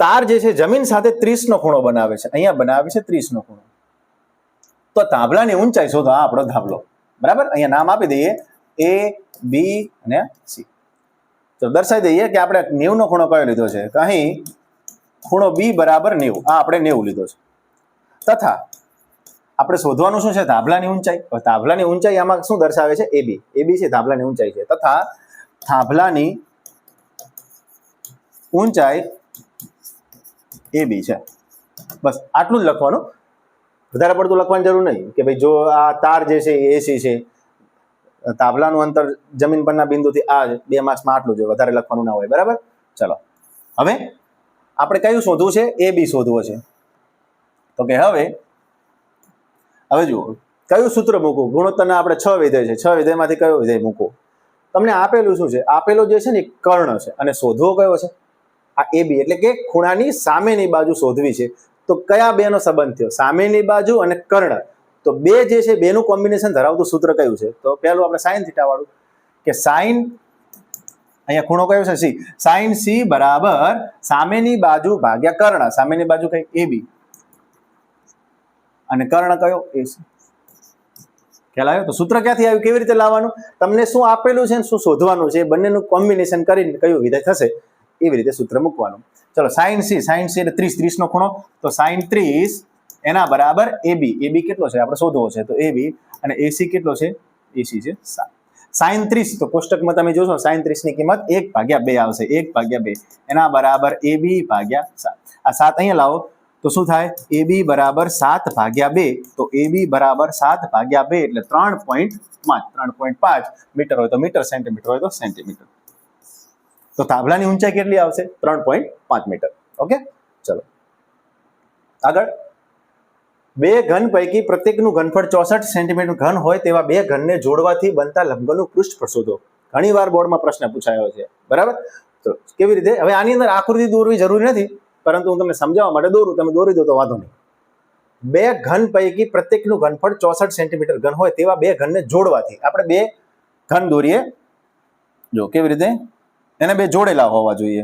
તાર જે છે જમીન સાથે 30 નો ખૂણો બનાવે છે. અહીંયા બનાવે છે 30 નો ખૂણો. તો તાંબલાની ઊંચાઈ શોધો. આ આપણો તાંબલો, બરાબર? અહીંયા નામ આપી દઈએ A, B અને C. તો દર્શાવી દઈએ કે આપણે 90 નો ખૂણો કયો લીધો છે. અહીં ખૂણો બી બરાબર 90, આ આપણે 90 લીધો છે. તથા આપણે શોધવાનું શું છે? થાંભલાની ઊંચાઈ. થાંભલાની ઊંચાઈ આમાં શું દર્શાવે છે? એબી. એબી છે થાંભલાની ઊંચાઈ છે. તથા થાંભલાની ઊંચાઈ એબી છે. બસ આટલું જ લખવાનું, વધારે પડતું લખવાની જરૂર નહીં કે ભાઈ જો આ તાર જે છે એ એસી છે, થાંભલાનું અંતર જમીન પરના બિંદુથી આ 2 માર્ક્સમાં આટલું જ હોય, વધારે લખવાનું ના હોય. બરાબર. ચલો હવે આપણે કયું શોધવું છે? એ બી શોધવો છે. તો કે હવે જુઓ કયું સૂત્ર મૂકવું? ગુણોત્તરના આપણે 6 વિધેય છે, 6 વિધેયમાંથી કયો વિધેય મૂકવો? તમને આપેલું શું છે? આપેલો જે છે ને કર્ણ છે, અને શોધવો કયો છે? આ એ બી, એટલે કે ખૂણાની સામેની બાજુ શોધવી છે. તો કયા બેનો સંબંધ થયો? સામેની બાજુ અને કર્ણ. તો બે જે છે બેનું કોમ્બિનેશન ધરાવતું સૂત્ર કયું છે? તો પહેલું આપણે સાઇન થીટા વાળું, કે સાઇન, અહીંયા ખૂણો કયો છે? સી. સાઇન સી બરાબર સામેની બાજુ ભાગ્યા કર્ણ. સામેની બાજુ કઈ? એ બી, અને કર્ણ કયો? એસી. ખ્યાલ આવ્યો? તો સૂત્ર ક્યાંથી આવ્યું? કેવી રીતે લાવવાનું? તમને શું આપેલું છે ને શું શોધવાનું છે, બંનેનું કોમ્બિનેશન કરીને કયું વિધેય થશે એવી રીતે સૂત્ર મૂકવાનું. ચલો સાઇન સી એટલે 30, 30 નો ખૂણો, તો સાઇન 30 એના બરાબર એબી. એબી કેટલો છે આપણે શોધવો છે, તો એબી. અને એસી કેટલો છે? એસી છે 7. સાઇન 30, તો કોષ્ટકમાં તમે જોશો સાઇન 30 ની કિંમત 1/2 આવશે. 1/2 એના બરાબર એબી ભાગ્યા 7. આ 7 અહીંયા લાવો તો શું થાય? એબી બરાબર 7/2. તો એબી બરાબર 7/2 એટલે 3.5 મીટર હોય તો મીટર, સેન્ટીમીટર હોય તો સેન્ટીમીટર. તો થાંભલાની ઊંચાઈ કેટલી આવશે? 3.5 મીટર. ઓકે. ચલો આગળ. બે ઘન પૈકી પ્રત્યેકનું ઘનફળ 64 સેન્ટીમીટર ઘન હોય તેવા બે ઘનને જોડવાથી બનતા લંબઘનનું પૃષ્ઠફળ શોધો. ઘણી વાર બોર્ડમાં પ્રશ્ન પૂછાયો છે. બરાબર. તો કેવી રીતે? હવે આની અંદર આકૃતિ દોરવી જરૂરી નથી, પરંતુ હું તમને સમજાવવા માટે દોરું, તમે દોરી દો તો વાંધો નહીં. બે ઘન પૈકી પ્રત્યેકનું ઘનફળ 64 સેન્ટીમીટર ઘન હોય તેવા બે ઘનને જોડવાથી આપણે બે ઘન દોરીએ. જો કેવી રીતે? એને બે જોડેલા હોવા જોઈએ.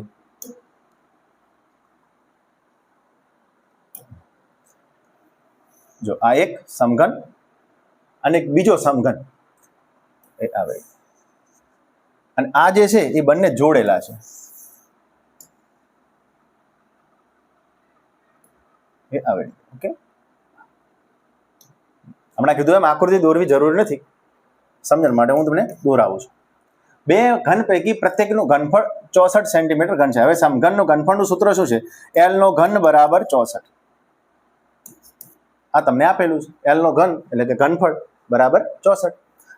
જો આ એક સમઘન અને એક બીજો સમઘન એ આવે, અને આ જે છે એ બંને જોડેલા છે. એ આવે. ઓકે. હમણાં કીધું એમ આકૃતિ દોરવી જરૂરી નથી, સમજણ માટે હું તમને દોરાવું છું. બે ઘન પૈકી પ્રત્યેકનું ઘનફળ 64 સેન્ટીમીટર ઘન છે. હવે સમઘનનું ઘનફળનું સૂત્ર શું છે? એલ નો ઘન બરાબર 64. આ તમને આપેલું છે. એલ નો ઘન એટલે કે ઘનફળ બરાબર 64.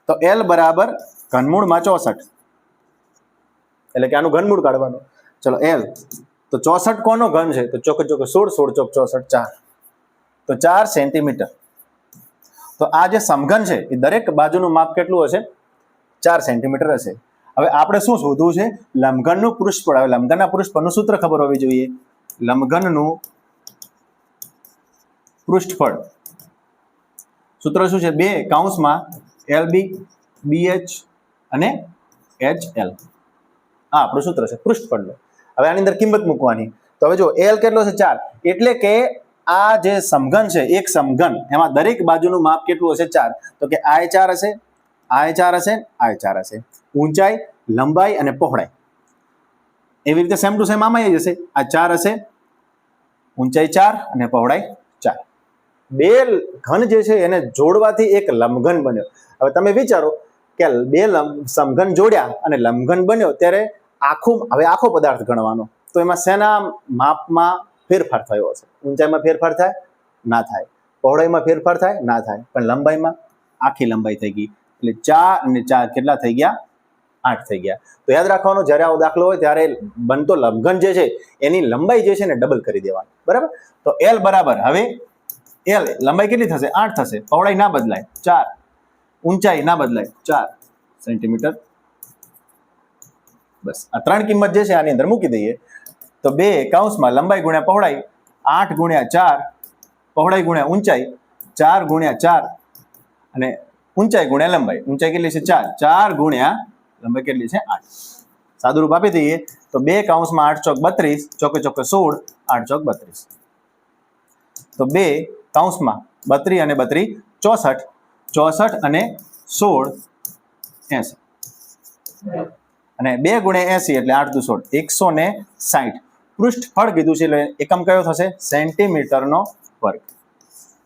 તો એલ બરાબર ઘનમૂળમાં 64, એટલે કે આનું ઘનમૂળ કાઢવાનું. ચલો એલ તો 64 કોનો ઘન છે? તો ચોકે 16, 16 ચોક 64 4, તો 4 સેન્ટીમીટર. તો આ જે સમઘન છે એ દરેક બાજુનું માપ કેટલું હશે? 4 સેન્ટીમીટર હશે. હવે આપણે શું શોધવું છે? લંબઘનનું પૃષ્ઠફળ. હવે લંબઘનના પૃષ્ઠફળનું સૂત્ર ખબર હોવી જોઈએ. લંબઘનનું પૃષ્ઠફળ સૂત્ર શું છે? 2 કૌંસમાં LB BH અને HL. આ આપણું સૂત્ર છે પૃષ્ઠફળનું. હવે આની અંદર કિંમત મૂકવાની. તો હવે જો L કેટલો છે? 4. એટલે કે આ જે સમઘન છે, એક સમઘન, એમાં દરેક બાજુનું માપ કેટલું હશે? 4. તો કે આ 4 હશે, આ 4 હશે, આ 4 હશે. ઊંચાઈ, લંબાઈ અને પહોળાઈ એવી રીતે સેમ ટુ સેમ આમાં જશે. આ 4 હશે, ઊંચાઈ 4 અને પહોળાઈ 4. બે ઘન જે છે એને જોડવાથી એક લંબઘન બન્યો. હવે તમે વિચારો કે બે સમઘન જોડ્યા અને લંબઘન બન્યો ત્યારે આખો પદાર્થ ગણવાનો, તો એમાં શેના માપમાં ફેરફાર થયો હશે? ઊંચાઈમાં ફેરફાર થાય? ના થાય. પહોળાઈમાં ફેરફાર થાય? ના થાય. પણ લંબાઈમાં આખી લંબાઈ થઈ ગઈ. એટલે 4 અને 4 કેટલા થઈ ગયા? 8 થઈ ગયા. તો યાદ રાખવાનું, જ્યારે આવો દાખલો હોય ત્યારે બનતો લંબઘન જે છે એની લંબાઈ જે છે ને ડબલ કરી દેવાની. બરાબર. તો એલ બરાબર, હવે એલ લંબાઈ કેટલી થશે? 8 થશે. પહોળાઈ ના બદલાય 4, ઊંચાઈ ના બદલાય 4 સેન્ટીમીટર. બસ આ ત્રણ કિંમત જે છે આની અંદર મૂકી દઈએ. તો 2 કૌંસમાં લંબાઈ ગુણ્યા પહોળાઈ 8 ગુણ્યા 4, પહોળાઈ ગુણ્યા ઊંચાઈ 4 ગુણ્યા 4, અને ઊંચાઈ ગુણ્યા લંબાઈ. ઊંચાઈ કેટલી છે? 4. 4 ગુણ્યા લંબાઈ કેટલી છે? 8. સાદું રૂપ આપી દઈએ તો 2 કૌંસમાં 8 ચોક 32, ચોકે ચોકે 16, 8 ચોક 32. તો 2 કૌંસમાં 32 અને 32 64, 64 અને 16 80, અને 2 ગુણ્યા 80 એટલે 8 દુ 16, 160. પૃષ્ઠફળ કીધું છે એટલે એકમ કયો થશે? સેન્ટીમીટરનો વર્ગ.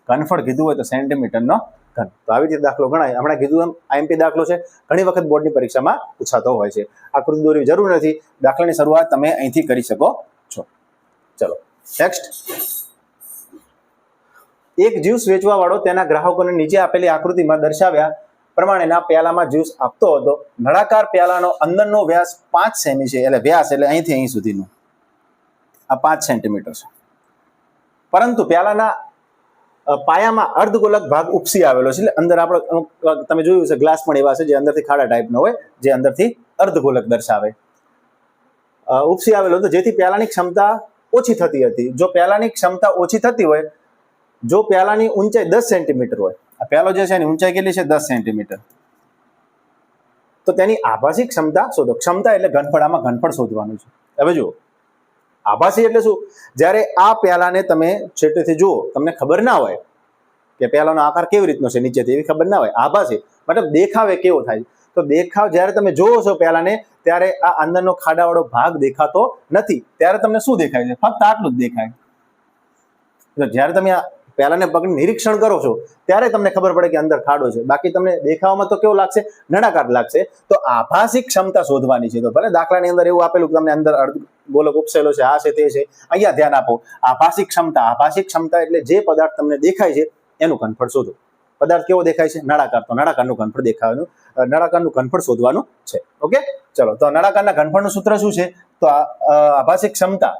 ઘનફળ કીધું હોય તો સેન્ટીમીટરનો ઘન. તો આવી રીતે દાખલો ગણાય. હમણાં કીધું એમ આઈએમપી દાખલો છે, ઘણી વખત બોર્ડની પરીક્ષામાં પૂછાતો હોય છે. આકૃતિ દોરવી જરૂર નથી, દાખલાની શરૂઆત તમે અહીંથી કરી શકો છો. ચલો નેક્સ્ટ. એક જ્યુસ વેચવા વાળો તેના ગ્રાહકોને નીચે આપેલી આકૃતિમાં દર્શાવ્યા પ્રમાણેના પ્યાલામાં જ્યુસ આપતો હતો. નળાકાર પ્યાલાનો અંદરનો વ્યાસ 5 સેમી છે, એટલે વ્યાસ એટલે અહીંથી અહીં સુધીનો આ 5 સેન્ટીમીટર છે. પરંતુ પ્યાલાના પાયામાં અર્ધગોલક ભાગ ઉપસી આવેલો છે. એટલે અંદર આપણો તમે જોયું છે ગ્લાસ પણ એવા છે જે અંદરથી ખાડા ટાઈપનો હોય, જે અંદરથી અર્ધગોલક દર્શાવે. ઉપસી આવેલો હતો, જેથી પ્યાલાની ક્ષમતા ઓછી થતી હતી. જો પ્યાલાની ક્ષમતા ઓછી થતી હોય, જો પ્યાલાની ઊંચાઈ 10 સેન્ટીમીટર હોય, આ પ્યાલો જે છે એની ઊંચાઈ કેટલી છે? 10 સેન્ટીમીટર. તો તેની આભાસી ક્ષમતા શોધો. ક્ષમતા એટલે ઘનફળ, આમાં ઘનફળ શોધવાનું છે. હવે જુઓ, આભાસી એટલે શું? જ્યારે આ પ્યાલાને તમે છેટેથી જુઓ, તમને ખબર ના હોય કે પ્યાલાનો આકાર કેવી રીતનો છે નીચેથી, એવી ખબર ના હોય. આભાસી મતલબ દેખાવે કેવો થાય? તો દેખાવ જ્યારે તમે જોવો છો પ્યાલાને, ત્યારે આ અંદરનો ખાડાવાળો ભાગ દેખાતો નથી. ત્યારે તમને શું દેખાય છે? ફક્ત આટલું જ દેખાય. જ્યારે તમે આ પ્યાલાને પકડી નિરીક્ષણ કરો છો ત્યારે તમને ખબર પડે કે અંદર ખાડો છે. બાકી તમને દેખાવામાં તો કેવો લાગશે? નળાકાર લાગશે. તો આભાસી ક્ષમતા શોધવાની છે. તો ભલે દાખલાની અંદર એવું આપેલું કે તમને અંદર અર્ધગોલક ઉપસેલો છે, આ છે તે છે, અહીંયા ધ્યાન આપો. આભાસી ક્ષમતા, આભાસી ક્ષમતા એટલે જે પદાર્થ તમને દેખાય છે એનું ઘનફળ શોધો. પદાર્થ કેવો દેખાય છે? નળાકાર. તો નળાકારનું ઘનફળ દેખાવાનું, નળાકારનું ઘનફળ શોધવાનું છે. ઓકે, ચલો. તો નળાકારના ઘનફળનું સૂત્ર શું છે? તો આભાસી ક્ષમતા,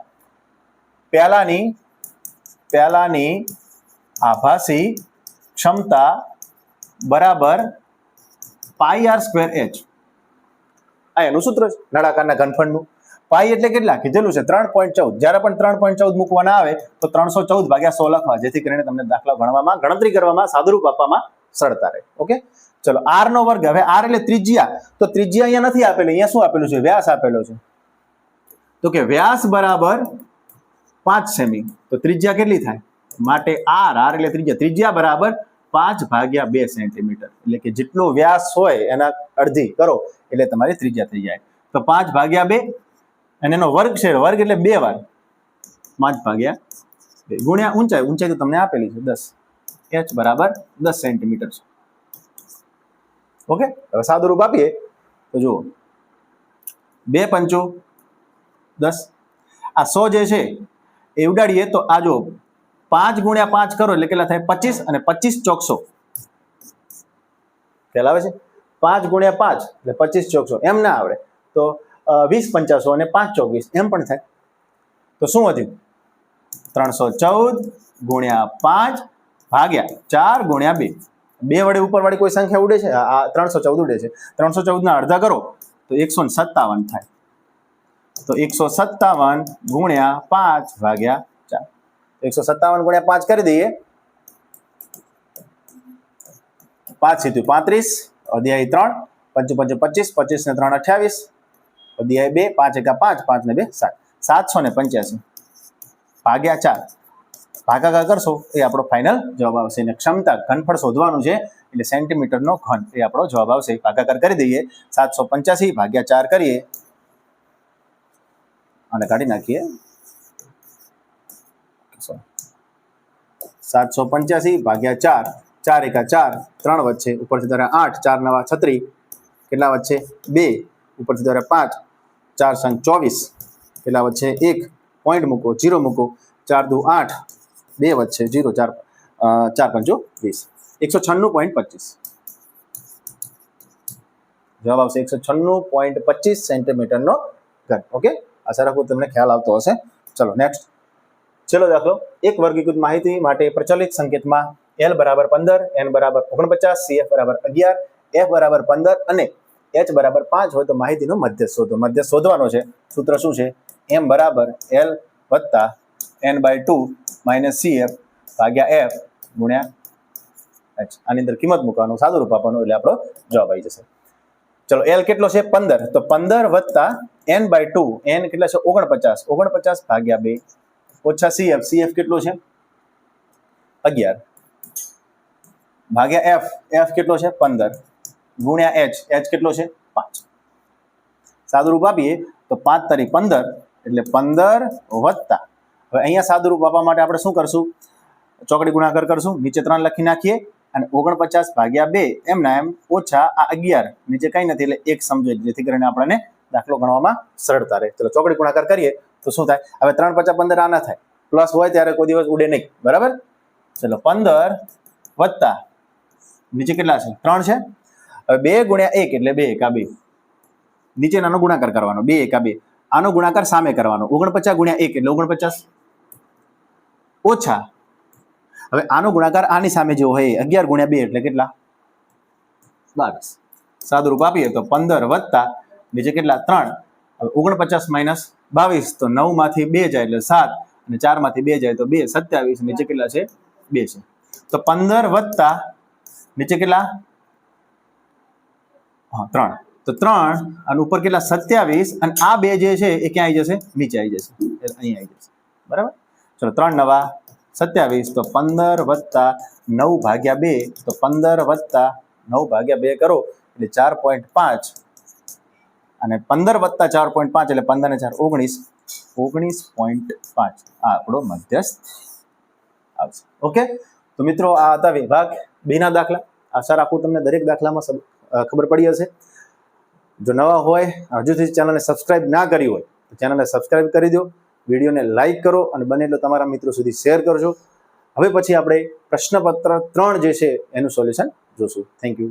પ્યાલાની આભાસી ક્ષમતા બરાબર πr²h. આ એનું સૂત્ર છે નળાકારના ઘનફળનું. પાઈ એટલે કેટલા કીધેલું છે? 3.14. જ્યારે પણ 3.14 મૂકવાના આવે તો 314/100 લખવા, જેથી કરીને તમને દાખલા ગણવામાં, ગણતરી કરવામાં, સાદુરૂપ આપવામાં સરળતા રહે. ઓકે, ચલો. r નો વર્ગ. હવે r એટલે ત્રિજ્યા. તો ત્રિજ્યા અહીંયા નથી આપેલી, અહીંયા શું આપેલું છે? વ્યાસ આપેલો છે. તો કે વ્યાસ બરાબર 5 સેમી. તો ત્રિજ્યા કેટલી થાય? માટે r એટલે ત્રિજ્યા, ત્રિજ્યા બરાબર 5/2 સેન્ટીમીટર. એટલે કે જેટલો વ્યાસ હોય એના અડધી કરો એટલે તમારી ત્રિજ્યા થઈ જાય. તો 5/2 અને એનો વર્ગ છે, વર્ગ એટલે 2 વાર 5/2 ગુણ્યા ઊંચાઈ. ઊંચાઈ તો તમને આપેલી છે 10, h બરાબર 10 સેન્ટીમીટર છે. ઓકે, હવે સાદું રૂપ આપીએ તો જુઓ, 2 પંચો 10. આ 100 જે છે એ ઉડાડીએ તો આ જો 5 ગુણ્યા 5 કરો એટલે કેટલા થાય? 25. અને 25 ચોક 100 ખ્યાલ આવે છે? 5 ગુણ્યા 5 એટલે 25 ચોક 100. એમ ના આવડે તો 20 પંચા 100 અને 5 ચોક 20 એમ પણ થાય. તો શું વધ્યું? 314 ગુણ્યા 5 ભાગ્યા 4 ગુણ્યા 2. 2 વડે ઉપરવાળી કોઈ સંખ્યા ઉડે છે? આ 314 ઉડે છે. 314 ના અડધા કરો તો 157 થાય. તો 157 ગુણ્યા 5 ભાગ્યા 4. 157 ગુણ્યા 5 કરી દઈએ. 5 સીધું 35, અધ્યાય 3, 5 5 25, 25 ને 3 28, અધ્યાય 2, 5 એકા 5, 5 ને 2 7, 785 ભાગ્યા 4. ભાગાકાર કરશો એ આપણો ફાઇનલ જવાબ આવશે. અને ક્ષમતા, ઘનફળ શોધવાનું છે એટલે સેન્ટીમીટરનો ઘન એ આપણો જવાબ આવશે. ભાગાકાર કરી દઈએ. 785 ભાગ્યા 4 કરીએ અને કાઢી નાખીએ. 785 ભાગ્યા 4, 4 એકા 4, 3 વચ્ચે ઉપરથી દ્વારા 8, 4 નવા 36, કેટલા વચ્ચે? 2, ઉપરથી દ્વારા 5, 4 સંગ 24, કેટલા વચ્ચે? 1, પોઈન્ટ મૂકો, 0 મૂકો, 4 દુ 8, 2 વચ્ચે 0, 4 પંચો 20, 196.25 જવાબ આવશે. 196.25 સેન્ટીમીટરનો ઘન. ઓકે, આશા રાખું તમને ખ્યાલ આવતો હશે. ચલો નેક્સ્ટ. ચલો દાખલો. એક વર્ગીકૃત માહિતી માટે પ્રચલિત સંકેતમાં L બરાબર 15, N બરાબર 49, CF બરાબર 11, F બરાબર 15 અને H બરાબર 5 હોય તો માહિતીનો મધ્યક શોધો. મધ્યક શોધવાનો છે. સૂત્ર શું છે? M બરાબર L વત્તા N/2 માઇનસ CF ભાગ્યા F ગુણ્યા H. આની અંદર કિંમત મૂકવાનું, સાદું રૂપ આપવાનું એટલે આપણો જવાબ આવી જશે. ચલો, L કેટલો છે? 15. તો 15 વત્તા N/2, N કેટલા છે? 49, 49 ભાગ્યા 2 ઓછા CF, CF કેટલો છે? 11 ભાગ્યા F, F કેટલો છે? 15 ગુણ્યા H, H કેટલો છે? 5. સાદું રૂપ આપીએ તો 5 તરી 15 એટલે 15 વત્તા, હવે અહીંયા સાદુરૂપ આપવા માટે આપણે શું કરશું? ચોકડી ગુણાકાર કરશું, નીચે 3 લખી નાખીએ અને 49 ભાગ્યા 2 એમના એમ ઓછા આ 11 નીચે કંઈ નથી એટલે 1 સમજો, જેથી કરીને આપણને દાખલો ગણવામાં સરળતા રહે. ચલો ચોકડી ગુણાકાર કરીએ તો શું થાય? હવે 3 × 5 = 15 આ ના થાય, પ્લસ હોય ત્યારે કોઈ દિવસ ઉડે નહીં, બરાબર? ચલો 15 વત્તા નીચે કેટલા છે? 3 છે. હવે 2 × 1 એટલે 2 × 2, નીચેનાનો ગુણાકાર કરવાનો, 2 × 2, આનો ગુણાકાર સામે કરવાનો, 49 × 1 એટલે 49 ઓછા, હવે આનો ગુણાકાર આની સામે જેવો હોય, 11 × 2 એટલે કેટલા? 22. સાદુરૂપ આપીએ તો 15 વત્તા નીચે કેટલા? 3. હવે 49 - 22 તો 9 માંથી 2 જાય એટલે 7 અને 4 માંથી 2 જાય તો 2, 27 નીચે કેટલા છે? 2 છે. તો 15 વત્તા નીચે કેટલા? 3. તો 3 અને ઉપર કેટલા? 27 અને આ 2 જે છે એ ક્યાં આવી જશે? નીચે આવી જશે, અહીંયા આવી જશે, બરાબર? ચલો 3 × 9 = 27, તો 15 વત્તા 9 ભાગ્યા 2, તો 15 વત્તા 9 ભાગ્યા 2 કરો એટલે 4.5 અને 15 વત્તા 4.5 એટલે 15 ને 4 19, 19.5 આ આપણો મધ્યસ્થ આવશે. ઓકે, તો મિત્રો આ હતા વિભાગ 2 ના દાખલા. આશા રાખું તમને દરેક દાખલામાં ખબર પડી હશે. જો નવા હોય, હજુ સુધી ચેનલને સબસ્ક્રાઇબ ના કરી હોય તો ચેનલને સબસ્ક્રાઇબ કરી દો, વિડીયોને લાઇક કરો અને બને એટલો તમારા મિત્રો સુધી શેર કરજો. હવે પછી આપણે પ્રશ્નપત્ર 3 જે છે એનું સોલ્યુશન જોશું. Thank you.